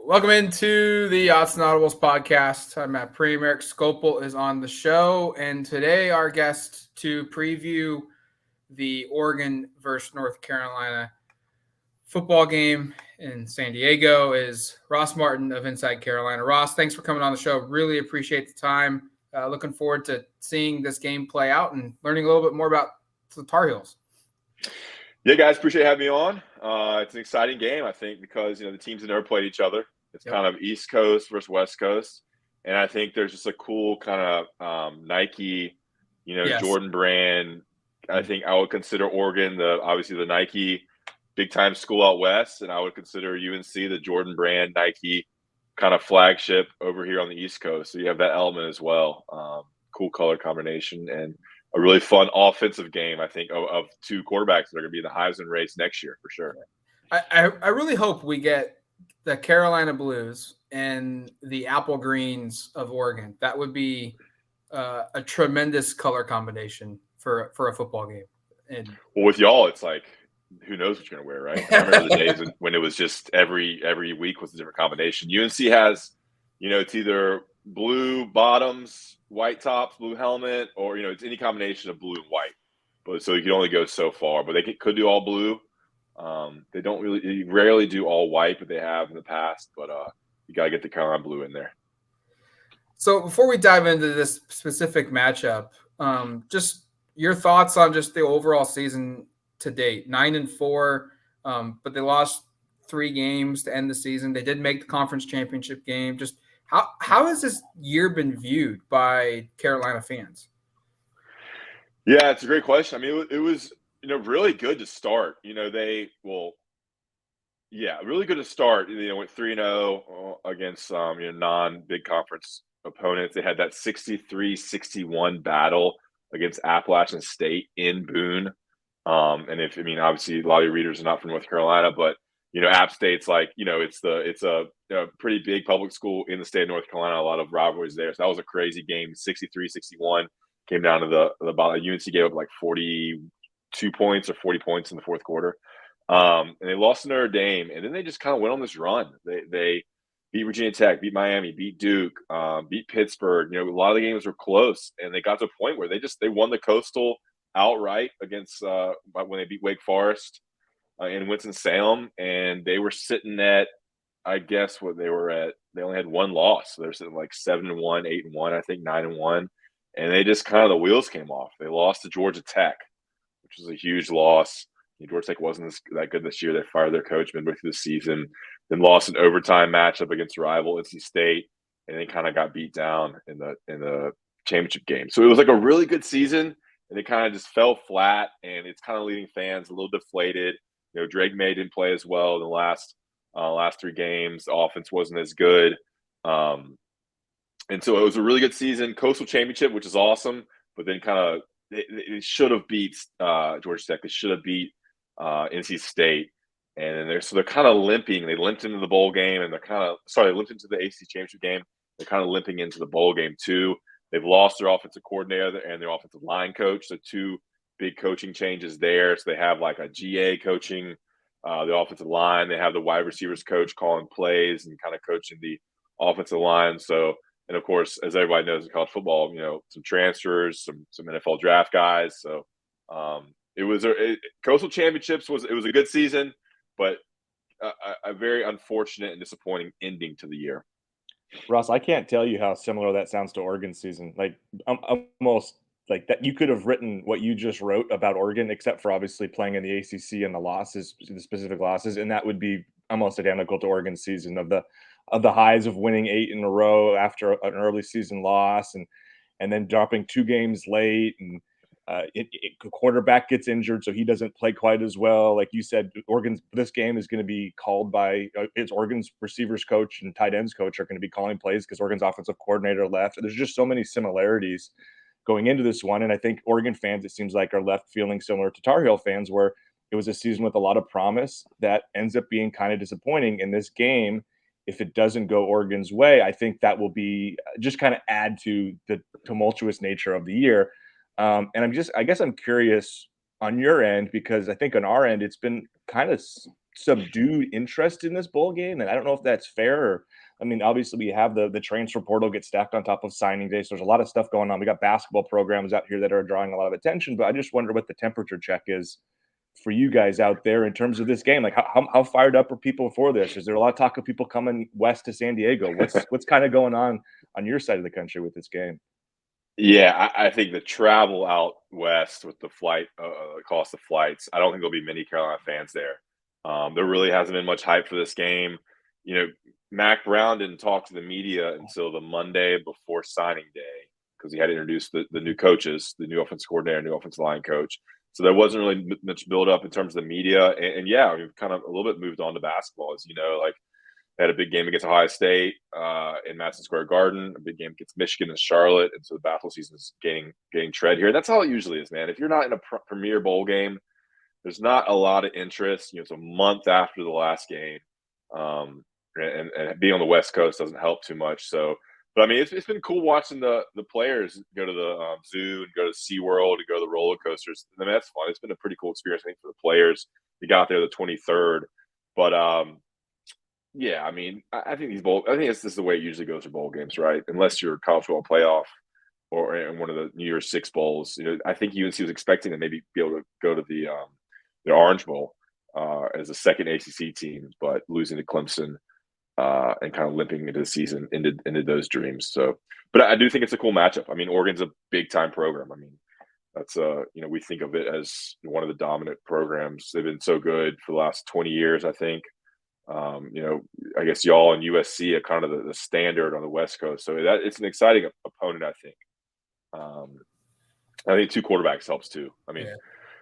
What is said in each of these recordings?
Welcome into the Autzen Audibles Podcast. I'm Matt Preem. Eric Scopel is on the show, and today our guest to preview the Oregon versus North Carolina football game in San Diego is Ross Martin of Inside Carolina. Ross, thanks for coming on the show. Really appreciate the time. Looking forward to seeing this game play out and learning a little bit more about the Tar Heels. Yeah, guys, appreciate having me on. It's an exciting game, I think, because the teams have never played each other. It's kind of East Coast versus West Coast, and I think there's just a cool kind of Nike, Jordan brand. I think I would consider Oregon obviously the Nike big time school out west, and I would consider UNC the Jordan brand Nike kind of flagship over here on the East Coast. So you have that element as well. Cool color combination and a really fun offensive game, I think, of two quarterbacks that are going to be in the Heisman race next year for sure. I really hope we get the Carolina Blues and the Apple Greens of Oregon. That would be a tremendous color combination for a football game. And well, with y'all, it's like, who knows what you're going to wear, right? I remember the days when it was just every week was a different combination. UNC has, it's either blue bottoms, white tops, blue helmet, or it's any combination of blue and white. But so you can only go so far. But they could do all blue. They rarely do all white, but they have in the past. But you got to get the Carolina blue in there. So before we dive into this specific matchup, just your thoughts on just the overall season to date. 9-4, but they lost 3 games to end the season. They did make the conference championship game. Just how has this year been viewed by Carolina fans? Yeah, it's a great question. I mean, it was really good to start. Really good to start. Went 3-0 against non-big conference opponents. They had that 63-61 battle against Appalachian State in Boone. And obviously a lot of your readers are not from North Carolina, but App State's like, it's a pretty big public school in the state of North Carolina. A lot of rivalries there. So that was a crazy game. 63-61 came down to the bottom. UNC gave up like 42 points or 40 points in the fourth quarter. And they lost to Notre Dame, and then they just kind of went on this run. They beat Virginia Tech, beat Miami, beat Duke, beat Pittsburgh. A lot of the games were close, and they got to a point where they won the Coastal outright against when they beat Wake Forest in Winston-Salem, and they were sitting at, I guess what they were at. They only had one loss, so they're sitting like 7-1, 8-1, I think 9-1, and they just kind of the wheels came off. They lost to Georgia Tech, which was a huge loss. Georgia Tech wasn't that good this year. They fired their coach midway through the season, then lost an overtime matchup against rival NC State, and then kind of got beat down in the championship game. So it was like a really good season, and it kind of just fell flat, and it's kind of leaving fans a little deflated. Drake May didn't play as well in the last 3 games. The offense wasn't as good. And so it was a really good season. Coastal Championship, which is awesome, but then kind of they should have beat Georgia Tech. They should have beat NC State. And then they're kind of limping. They limped into the bowl game, and they limped into the ACC Championship game. They're kind of limping into the bowl game too. They've lost their offensive coordinator and their offensive line coach. So 2 big coaching changes there. So they have like a GA coaching the offensive line. They have the wide receivers coach calling plays and kind of coaching the offensive line. So, and of course, as everybody knows in college football, some transfers, some NFL draft guys. So it was Coastal Championships was a good season, but a very unfortunate and disappointing ending to the year. Ross, I can't tell you how similar that sounds to Oregon's season. Like almost like that you could have written what you just wrote about Oregon, except for obviously playing in the ACC and the specific losses, and that would be almost identical to Oregon's season of the highs of winning 8 in a row after an early season loss, and then dropping 2 games late, and quarterback gets injured, so he doesn't play quite as well. Like you said, this game is going to be called by it's Oregon's receivers coach and tight ends coach are going to be calling plays because Oregon's offensive coordinator left. There's just so many similarities going into this one, and I think Oregon fans, it seems like, are left feeling similar to Tar Heel fans, where it was a season with a lot of promise that ends up being kind of disappointing in this game. If it doesn't go Oregon's way, I think that will be just kind of add to the tumultuous nature of the year. And I guess I'm curious on your end, because I think on our end, it's been kind of subdued interest in this bowl game, and I don't know if that's fair. Or, I mean, obviously we have the transfer portal get stacked on top of signing day, so there's a lot of stuff going on. We got basketball programs out here that are drawing a lot of attention, but I just wonder what the temperature check is for you guys out there in terms of this game. Like, how fired up are people for this? Is there a lot of talk of people coming west to San Diego? What's kind of going on your side of the country with this game? Yeah, I think the travel out west with the flight cost of flights, I don't think there'll be many Carolina fans there. There really hasn't been much hype for this game. You know, Mac Brown didn't talk to the media until the Monday before signing day because he had to introduce the new coaches, the new offensive coordinator, new offensive line coach. So there wasn't really much build up in terms of the media. And yeah, we've kind of a little bit moved on to basketball, as you know, like they had a big game against Ohio State in Madison Square Garden, a big game against Michigan and Charlotte, and so the basketball season is gaining tread here. That's how it usually is, man. If you're not in a premier bowl game, there's not a lot of interest. You know, it's a month after the last game, and being on the West Coast doesn't help too much. So, but I mean, it's been cool watching the players go to the zoo and go to SeaWorld and go to the roller coasters. I mean, that's fun. It's been a pretty cool experience, I think, for the players. We got there the 23rd, but yeah, I mean, I think this is the way it usually goes for bowl games, right? Unless you're a college football playoff or in one of the New Year's Six bowls. You know, I think UNC was expecting to maybe be able to go to the Orange Bowl as a second ACC team, but losing to Clemson and kind of limping into the season ended those dreams. So, but I do think it's a cool matchup. I mean, Oregon's a big time program. I mean, that's you know, we think of it as one of the dominant programs. They've been so good for the last 20 years, I think. You know, I guess y'all and USC are kind of the standard on the West Coast. So it's an exciting opponent, I think. I think two quarterbacks helps too. I mean,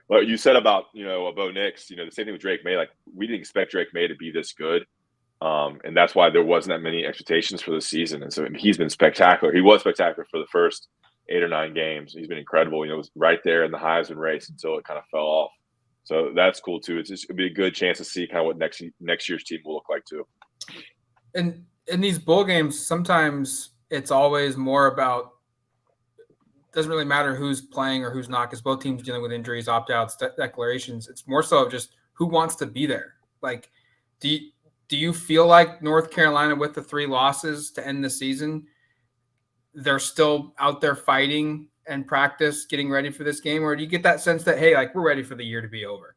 like you said about, you know, Bo Nix, you know, the same thing with Drake May. Like, we didn't expect Drake May to be this good. And that's why there wasn't that many expectations for the season. And so he's been spectacular. He was spectacular for the first 8 or 9 games. He's been incredible. You know, it was right there in the Heisman race until it kind of fell off. So that's cool too. It'll be a good chance to see kind of what next year's team will look like too. And in these bowl games, sometimes it's always more about, doesn't really matter who's playing or who's not, because both teams dealing with injuries, opt-outs, declarations. It's more so of just who wants to be there. Like, do you feel like North Carolina, with the 3 losses to end the season, they're still out there fighting and practice, getting ready for this game? Or do you get that sense that, hey, like, we're ready for the year to be over?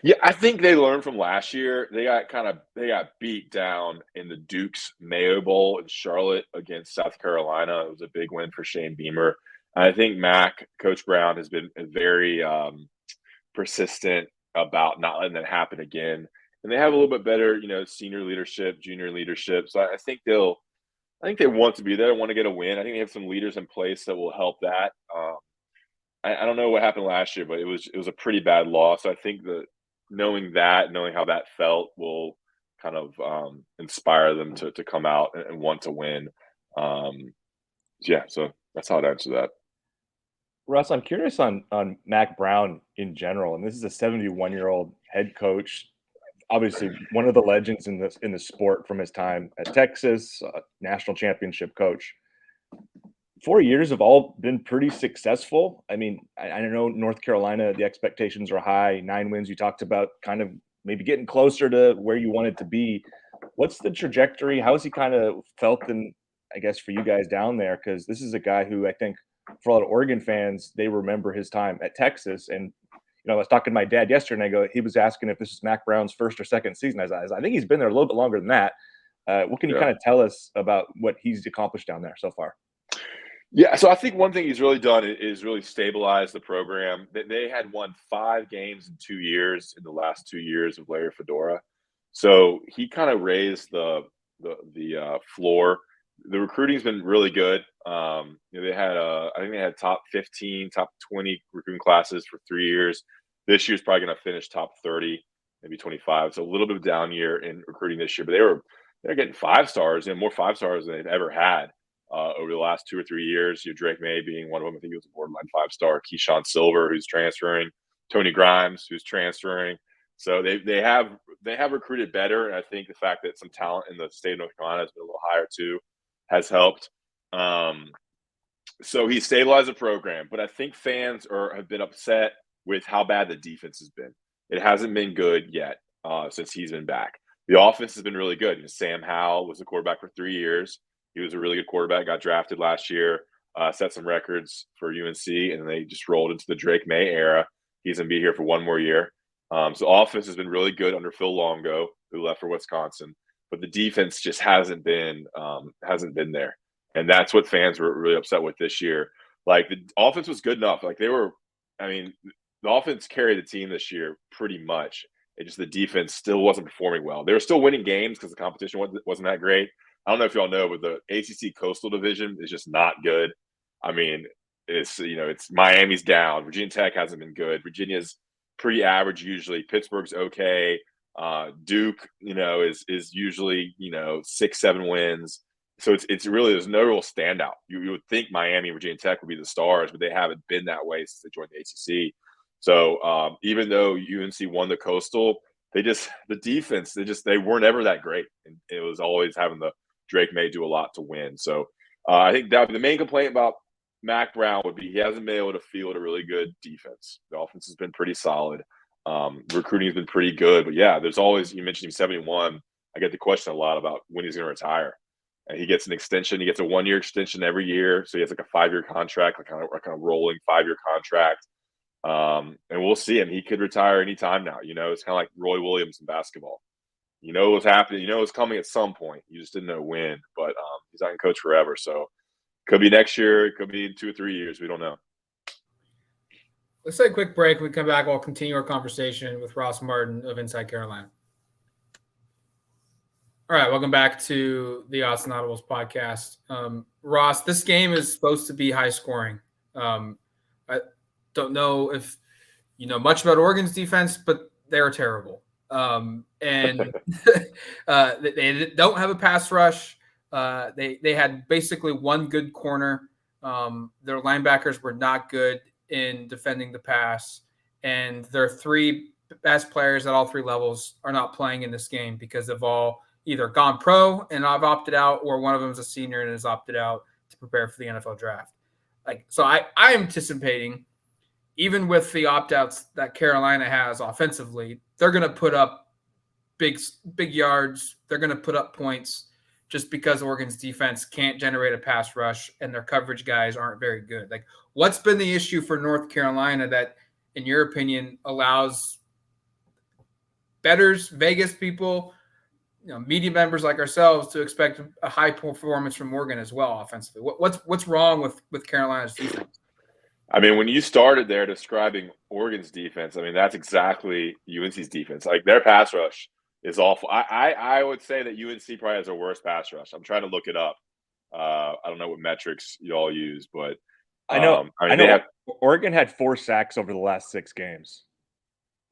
Yeah, I think they learned from last year. They got beat down in the Duke's Mayo Bowl in Charlotte against South Carolina. It was a big win for Shane Beamer. I think Coach Brown, has been very persistent about not letting that happen again. And they have a little bit better, you know, senior leadership, junior leadership. So I think they want to be there, want to get a win. I think they have some leaders in place that will help that. I don't know what happened last year, but it was a pretty bad loss. So I think knowing how that felt will kind of inspire them to come out and want to win. Yeah, so that's how I'd answer that. Russ, I'm curious on Mac Brown in general, and this is a 71-year-old head coach, obviously one of the legends in the sport from his time at Texas, national championship coach. 4 years have all been pretty successful. I mean, I know North Carolina, the expectations are high. 9 wins. You talked about kind of maybe getting closer to where you wanted to be. What's the trajectory? How has he kind of felt, in, I guess, for you guys down there? Because this is a guy who I think for a lot of Oregon fans, they remember his time at Texas. And, you know, I was talking to my dad yesterday, and he was asking if this is Mac Brown's first or second season. I think he's been there a little bit longer than that. What can you kind of tell us about what he's accomplished down there so far? Yeah, so I think one thing he's really done is really stabilize the program. They had won 5 games in 2 years in the last 2 years of Larry Fedora. So he kind of raised the floor. The recruiting's been really good. You know, they had I think they had top 15, top 20 recruiting classes for 3 years. This year's probably going to finish top 30, maybe 25. So a little bit of a down year in recruiting this year, but they're getting 5 stars and more 5 stars than they've ever had. Over the last 2 or 3 years, you know, Drake May being one of them. I think he was a borderline 5-star. Keyshawn Silver, who's transferring, Tony Grimes, who's transferring. So they have recruited better, and I think the fact that some talent in the state of North Carolina has been a little higher too has helped. So he stabilized the program, but I think fans have been upset with how bad the defense has been. It hasn't been good yet. since he's been back. The offense has been really good. Sam Howell was the quarterback for 3 years. He was a really good quarterback, got drafted last year, set some records for UNC, and they just rolled into the Drake May era. He's going to be here for one more year. So offense has been really good under Phil Longo, who left for Wisconsin, but the defense just hasn't been there, and that's what fans were really upset with this year. Like, the offense was good enough. Like, the offense carried the team this year pretty much. It just, the defense still wasn't performing well. They were still winning games because the competition wasn't that great. I don't know if y'all know, but the ACC Coastal Division is just not good. I mean, it's Miami's down. Virginia Tech hasn't been good. Virginia's pretty average usually. Pittsburgh's okay. Duke, is usually 6-7 wins. So it's really, there's no real standout. You would think Miami and Virginia Tech would be the stars, but they haven't been that way since they joined the ACC. So even though UNC won the Coastal, the defense, they weren't ever that great, and it was always having the Drake May do a lot to win. So I think that the main complaint about Mac Brown would be he hasn't been able to field a really good defense. The offense has been pretty solid. Recruiting has been pretty good, but yeah, there's always, you mentioned he's 71. I get the question a lot about when he's going to retire. And he gets an extension. He gets a 1-year extension every year. So he has like a 5-year contract, like kind of rolling 5-year contract. And we'll see him. He could retire anytime now. It's kind of like Roy Williams in basketball. You know what's happening. You know what's coming at some point. You just didn't know when. But he's not going to coach forever. So could be next year. It could be in 2 or 3 years. We don't know. Let's take a quick break. When we come back, we'll continue our conversation with Ross Martin of Inside Carolina. All right, welcome back to the Autzen Audibles podcast. Ross, this game is supposed to be high scoring. I don't know if you know much about Oregon's defense, but they're terrible. And they don't have a pass rush. They had basically one good corner. Their linebackers were not good in defending the pass, and their 3 best players at all 3 levels are not playing in this game because they've all either gone pro and have opted out, or one of them is a senior and has opted out to prepare for the NFL draft. So I am anticipating, even with the opt-outs that Carolina has offensively, they're going to put up big yards. They're going to put up points just because Oregon's defense can't generate a pass rush and their coverage guys aren't very good. What's been the issue for North Carolina that, in your opinion, allows bettors, Vegas people, media members like ourselves to expect a high performance from Oregon as well offensively? What's wrong with Carolina's defense? I mean, when you started there describing Oregon's defense, I mean, that's exactly UNC's defense. Like, their pass rush is awful. I would say that UNC probably has a worse pass rush. I'm trying to look it up. I don't know what metrics you all use, but I know. Oregon had 4 sacks over the last 6 games.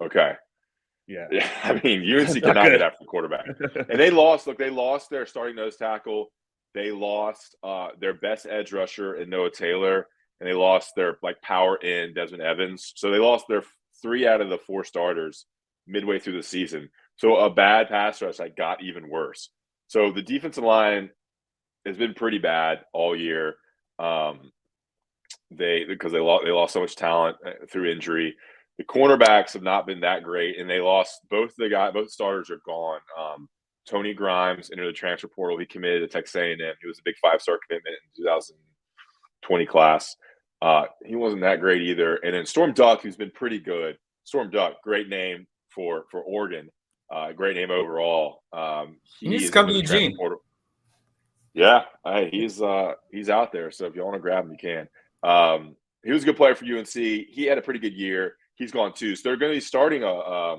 Okay. Yeah. I mean, UNC cannot get after the quarterback. And they lost their starting nose tackle. They lost their best edge rusher in Noah Taylor, and they lost their power end Desmond Evans. So they lost their 3 out of the 4 starters midway through the season. So a bad pass rush got even worse. So the defensive line has been pretty bad all year. Because they lost so much talent through injury. The cornerbacks have not been that great, and they lost both starters are gone. Tony Grimes entered the transfer portal. He committed to Texas A&M. He was a big 5-star commitment in 2020 class. He wasn't that great either. And then Storm Duck, who's been pretty good. Storm Duck, great name for Oregon. Great name overall. He needs to come to Eugene. Yeah, he's out there. So if you want to grab him, you can. He was a good player for UNC. He had a pretty good year. He's gone too. So they're going to be starting a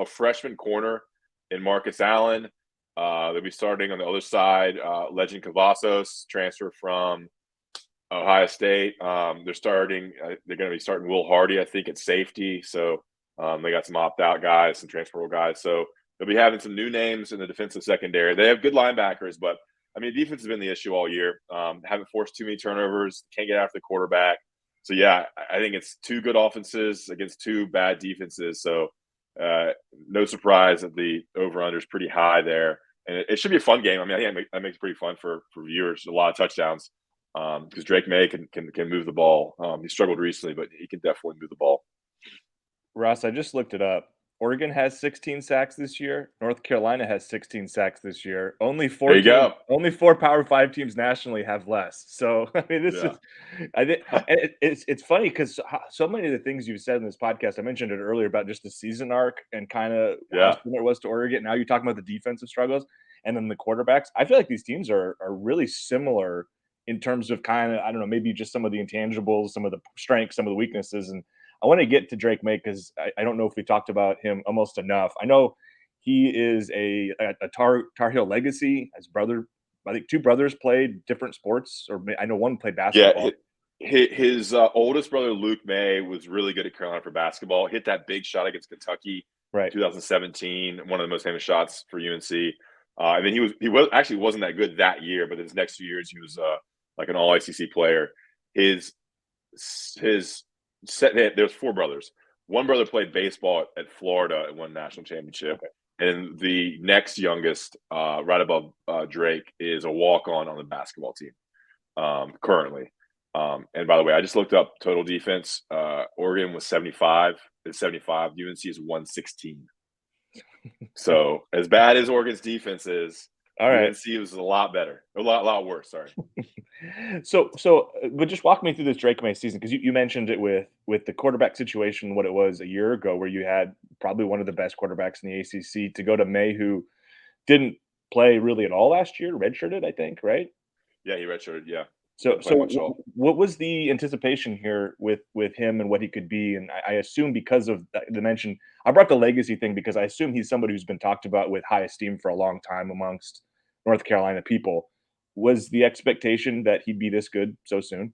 freshman corner in Marcus Allen. They'll be starting on the other side. Legend Cavazos, transfer from Ohio State. They're going to be starting Will Hardy, I think, at safety. So they got some opt-out guys, some transfer portal guys. So they'll be having some new names in the defensive secondary. They have good linebackers, but I mean, defense has been the issue all year. Haven't forced too many turnovers. Can't get after the quarterback. So, yeah, I think it's 2 good offenses against 2 bad defenses. So, no surprise that the over-under is pretty high there. And it should be a fun game. I mean, I think that makes it pretty fun for viewers. A lot of touchdowns because Drake May can move the ball. He struggled recently, but he can definitely move the ball. Ross, I just looked it up. Oregon has 16 sacks this year. North Carolina has 16 sacks this year. Only There you go. only 4 Power 5 teams nationally have less. So I mean, this Yeah. is, I think it's funny because so many of the things you've said in this podcast, I mentioned it earlier about just the season arc and kind of how similar it was to Oregon. Now you're talking about the defensive struggles and then the quarterbacks. I feel like these teams are really similar in terms of kind of, I don't know, maybe just some of the intangibles, some of the strengths, some of the weaknesses. And I want to get to Drake May because I don't know if we talked about him almost enough. I know he is a Tar Heel legacy. His brother, I think 2 brothers played different sports, or I know one played basketball. Yeah, his oldest brother, Luke May, was really good at Carolina for basketball. Hit that big shot against Kentucky in 2017, one of the most famous shots for UNC. And then he wasn't that good that year, but his next few years he was like an all ACC player. There's 4 brothers. One brother played baseball at Florida and won a national championship. And the next youngest, right above Drake, is a walk-on the basketball team currently. And by the way, I just looked up total defense. Oregon was 75. It's 75. UNC is 116. So as bad as Oregon's defense is, UNC was a lot better. A lot worse, sorry. But just walk me through this Drake May season, because you mentioned it with the quarterback situation, what it was a year ago, where you had probably one of the best quarterbacks in the ACC, to go to May, who didn't play really at all last year, redshirted, I think, right? Yeah, he redshirted, yeah. So what was the anticipation here with him and what he could be? And I assume because of the mention, I brought the legacy thing because I assume he's somebody who's been talked about with high esteem for a long time amongst North Carolina people. Was the expectation that he'd be this good so soon?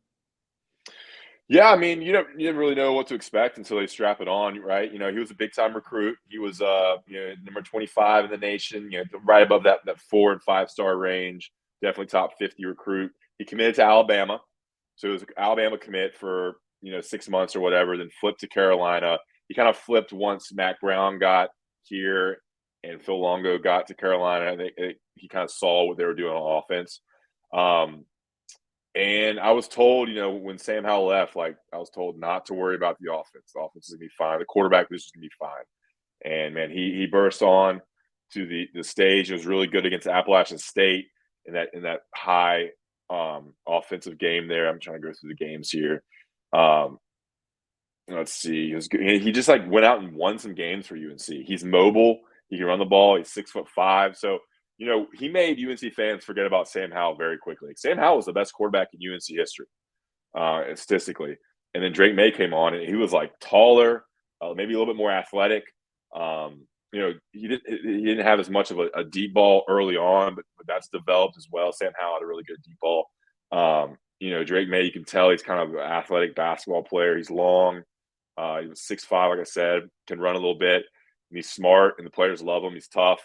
Yeah, I mean, you didn't really know what to expect until they strap it on, right? He was a big time recruit. He was number 25 in the nation, right above that 4 and 5 star range, definitely top 50 recruit. He committed to Alabama. So it was an Alabama commit for, 6 months or whatever, then flipped to Carolina. He kind of flipped once Mac Brown got here and Phil Longo got to Carolina. He kind of saw what they were doing on offense. And I was told, when Sam Howell left, I was told not to worry about the offense. The offense is going to be fine. The quarterback position is going to be fine. And, man, he burst on to the stage. It was really good against Appalachian State in that high offensive game there. I'm trying to go through the games here. Let's see. He just went out and won some games for UNC. He's mobile. He can run the ball. He's 6'5". So, he made UNC fans forget about Sam Howell very quickly. Sam Howell was the best quarterback in UNC history, statistically. And then Drake May came on, and he was taller, maybe a little bit more athletic. He didn't have as much of a deep ball early on, but that's developed as well. Sam Howell had a really good deep ball. Drake May, you can tell he's kind of an athletic basketball player. He's long. He was 6'5", like I said, can run a little bit. And he's smart, and the players love him. He's tough.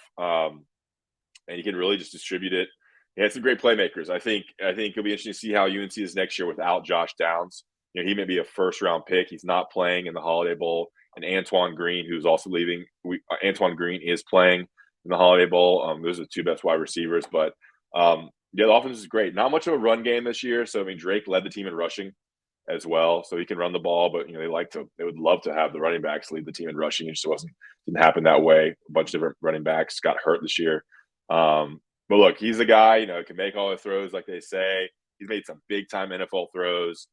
And he can really just distribute it. He had some great playmakers. I think it'll be interesting to see how UNC is next year without Josh Downs. He may be a first-round pick. He's not playing in the Holiday Bowl. And Antoine Green, who's also leaving. Antoine Green is playing in the Holiday Bowl. Those are the 2 best wide receivers. But, the offense is great. Not much of a run game this year. So, Drake led the team in rushing as well. So he can run the ball. But, they would love to have the running backs lead the team in rushing. It just didn't happen that way. A bunch of different running backs got hurt this year. But look, he's a guy, can make all the throws, like they say. He's made some big time NFL throws,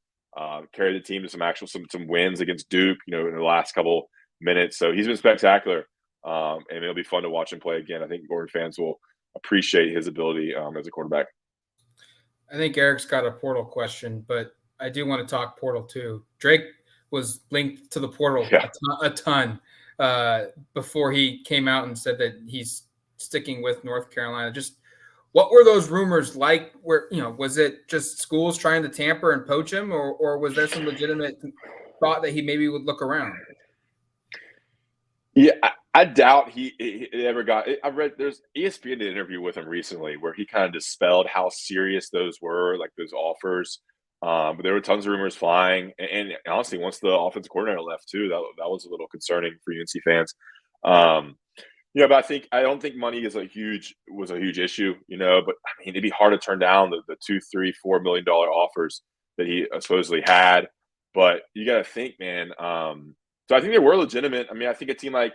carried the team to some wins against Duke, in the last couple minutes. So he's been spectacular. And it'll be fun to watch him play again. I think Oregon fans will appreciate his ability as a quarterback. I think Eric's got a portal question, but I do want to talk portal too. Drake was linked to the portal a ton before he came out and said that he's sticking with North Carolina. Just what were those rumors like? Where, was it just schools trying to tamper and poach him, or was there some legitimate thought that he maybe would look around? Yeah, I doubt he ever got – I read – there's ESPN did an interview with him recently where he kind of dispelled how serious those were, those offers. But there were tons of rumors flying. And honestly, once the offensive coordinator left too, that was a little concerning for UNC fans. But I don't think money was a huge issue, but it'd be hard to turn down the $2, $3, $4 million offers that he supposedly had. But you got to think, man, So I think they were legitimate. I mean, I think a team like,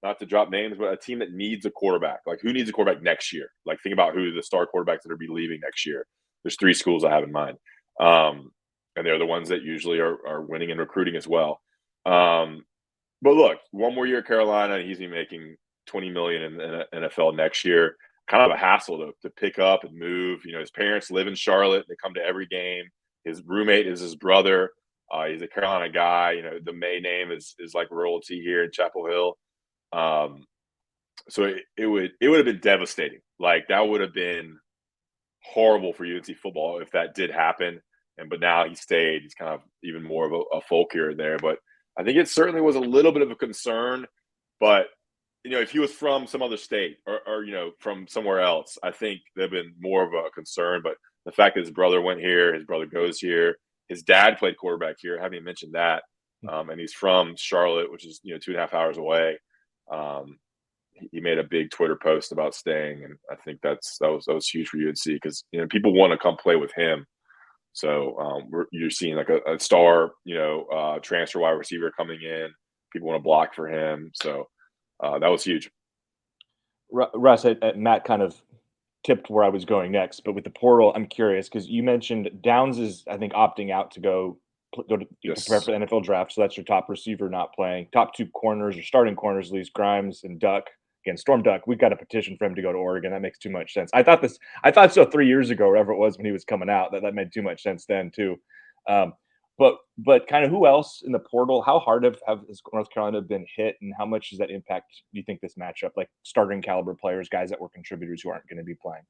not to drop names, but a team that needs a quarterback. Like, who needs a quarterback next year? Like, think about who the star quarterbacks that are be leaving next year. There's 3 schools I have in mind. And they're the ones that usually are winning and recruiting as well. But look, one more year at Carolina, and he's be making $20 million in the NFL next year. Kind of a hassle to pick up and move. His parents live in Charlotte. They come to every game. His roommate is his brother. He's a Carolina guy. The May name is like royalty here in Chapel Hill. So it would have been devastating. Like, that would have been horrible for UNC football if that did happen. But now he stayed. He's kind of even more of a folk here there. But I think it certainly was a little bit of a concern. But if he was from some other state or from somewhere else, I think there'd been more of a concern. But the fact that his brother went here, his brother goes here, his dad played quarterback here. I haven't even mentioned that. And he's from Charlotte, which is 2.5 hours away. He made a big Twitter post about staying, and I think that was huge for UNC because people want to come play with him. So you're seeing like a star transfer wide receiver coming in. People want to block for him, so that was huge. Russ, Matt kind of tipped where I was going next, but with the portal, I'm curious because you mentioned Downs is, I think, opting out to go to prepare for the NFL draft. So that's your top receiver not playing. Top 2 corners or starting corners, at least Grimes and Duck. Again, Storm Duck, we've got a petition for him to go to Oregon. That makes too much sense. I thought so 3 years ago, wherever it was when he was coming out, that made too much sense then too. But kind of who else in the portal? How hard has North Carolina been hit, and how much does that impact, do you think, this matchup? Like starting caliber players, guys that were contributors who aren't going to be playing.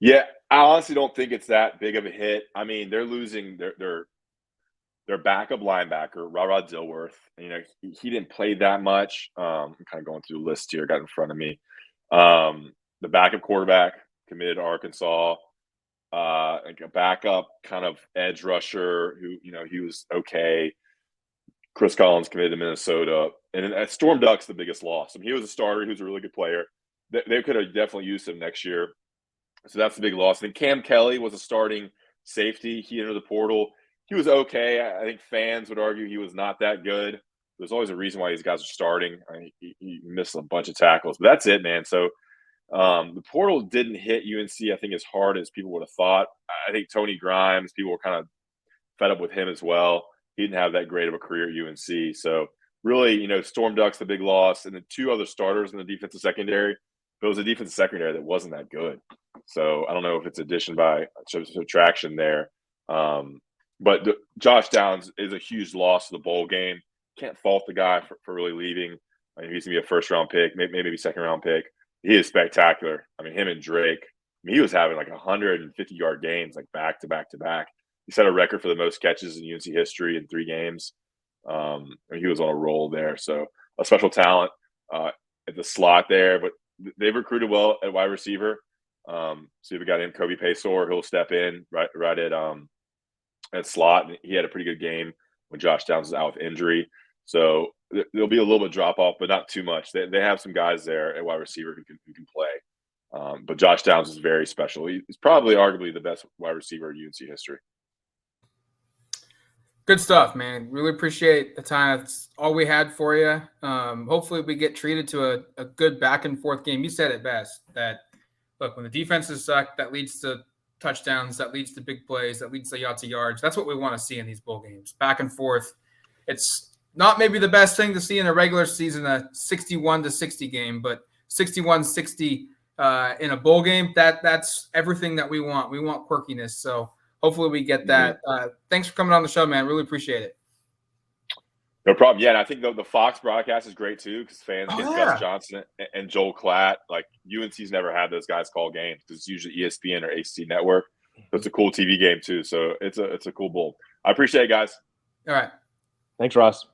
Yeah, I honestly don't think it's that big of a hit. I mean, they're losing their backup linebacker, Rod Dilworth. He didn't play that much. I'm kind of going through the list here, got in front of me. The backup quarterback committed to Arkansas. Like a backup kind of edge rusher who, he was okay. Chris Collins committed to Minnesota. And then Storm Duck's the biggest loss. I mean, he was a starter. He was a really good player. They could have definitely used him next year. So that's the big loss. And Cam Kelly was a starting safety. He entered the portal. He was okay. I think fans would argue he was not that good. There's always a reason why these guys are starting. I mean, he missed a bunch of tackles. But that's it, man. So the portal didn't hit UNC, I think, as hard as people would have thought. I think Tony Grimes, people were kind of fed up with him as well. He didn't have that great of a career at UNC. So really, Storm Duck's the big loss. And the 2 other starters in the defensive secondary, but it was a defensive secondary that wasn't that good. So I don't know if it's addition by subtraction there. But Josh Downs is a huge loss to the bowl game. Can't fault the guy for really leaving. I mean, he's going to be a first-round pick, maybe second-round pick. He is spectacular. I mean, him and Drake, he was having like 150-yard games, like back to back to back. He set a record for the most catches in UNC history in 3 games. And he was on a roll there. So a special talent at the slot there. But they've recruited well at wide receiver. So you've got him, Kobe Paysor. He'll step in right at slot. And he had a pretty good game when Josh Downs was out with injury. So there'll be a little bit of drop off, but not too much. They have some guys there at wide receiver who can play. But Josh Downs is very special. He's probably arguably the best wide receiver in UNC history. Good stuff, man. Really appreciate the time. That's all we had for you. Hopefully we get treated to a good back and forth game. You said it best, that look, when the defenses suck, that leads to touchdowns, that leads to big plays, that leads to lots of yards. That's what we want to see in these bowl games. Back and forth. It's not maybe the best thing to see in a regular season, a 61-60 game, but 61-60 in a bowl game, that's everything that we want. We want quirkiness. So hopefully we get that. Thanks for coming on the show, man. Really appreciate it. No problem. Yeah, and I think the Fox broadcast is great too because fans get Gus Johnson and Joel Klatt. Like UNC's never had those guys call games because it's usually ESPN or AC Network. So it's a cool TV game too. So it's a cool bowl. I appreciate it, guys. All right. Thanks, Ross.